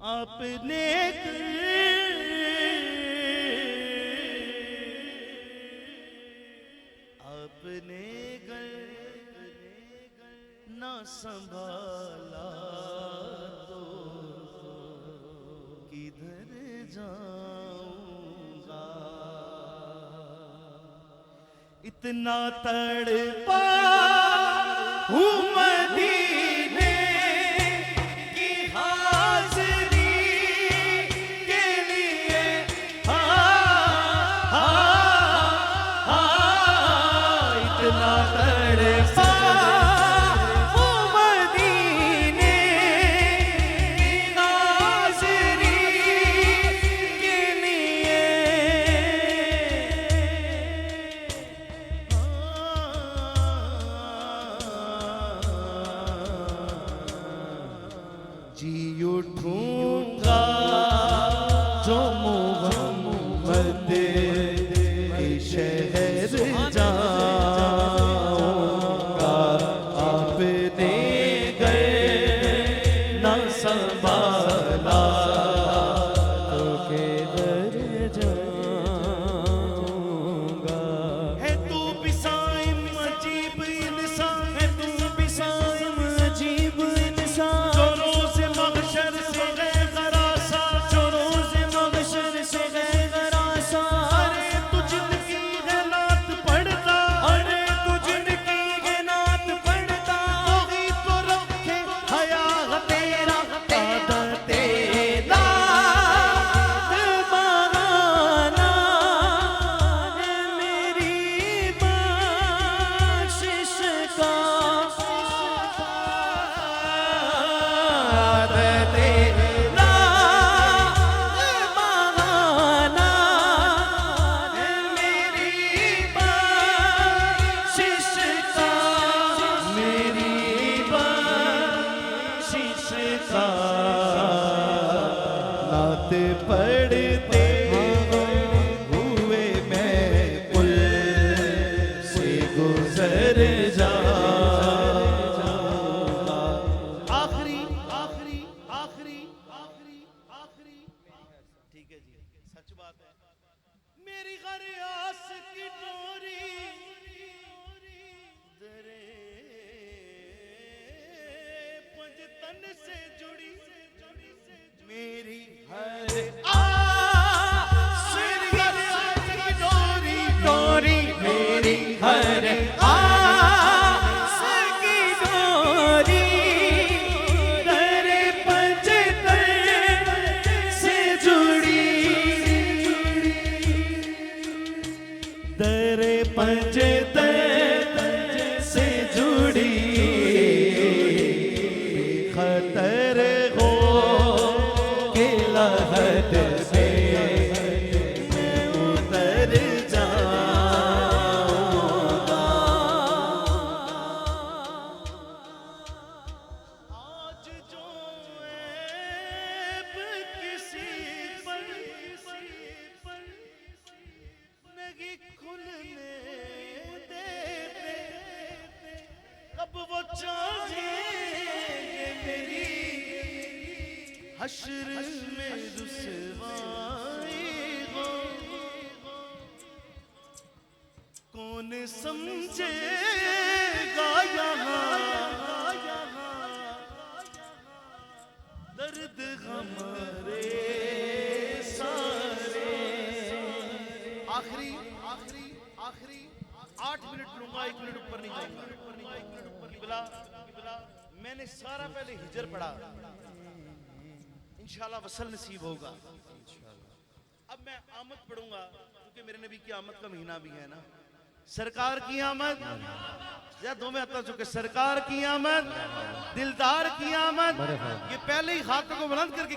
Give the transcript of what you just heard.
आपने ना संभाला तो किधर जाऊंगा। इतना तड़पा हूँ मदीने की हाज़री के लिए। इतना तड़पा जी उठूंगा जो मोहम्मद के शहर जाऊंगा। आपने गए ना संभाला तो किधर जाऊंगा। है तू भी साइम अजीब इंसान, है तू भी साइम अजीब इंसान। नात पढ़ते हुए मैं पुल से गुजर जाऊंगा। आखिरी आखिरी आखिरी आखिरी आखिरी ठीक है जी, सच बात है। मेरी घर आस की डोरी दरे पंजतन से जुड़ी, मेरी हर आस की डोरी डोरी, मेरी हर आस की डोरी तेरे पंजतन से जुड़ी, तेरे पंजतन से जुड़ी। खतर हो लहद से मैं उतर जाऊंगा। आज जो ऐब किसी पर नहीं खुलने देते, कब वो चाहेंगे मेरी हश्र में रुसवाई हो। कौन समझेगा यहाँ दर्द हमारे सारे। आखिरी आखिरी आखिरी 8 मिनट लूंगा, 1 मिनट ऊपर नहीं जाऊंगा। मैंने सारा पहले हिजर पढ़ा, इंशाल्लाह वसल नसीब होगा। अब मैं आमद पढ़ूंगा क्योंकि मेरे नबी की आमद का महीना भी है ना। सरकार की आमद या दो में आता चुके, सरकार की आमद, दिलदार की आमद। ये पहले ही हाथों को बुलंद करके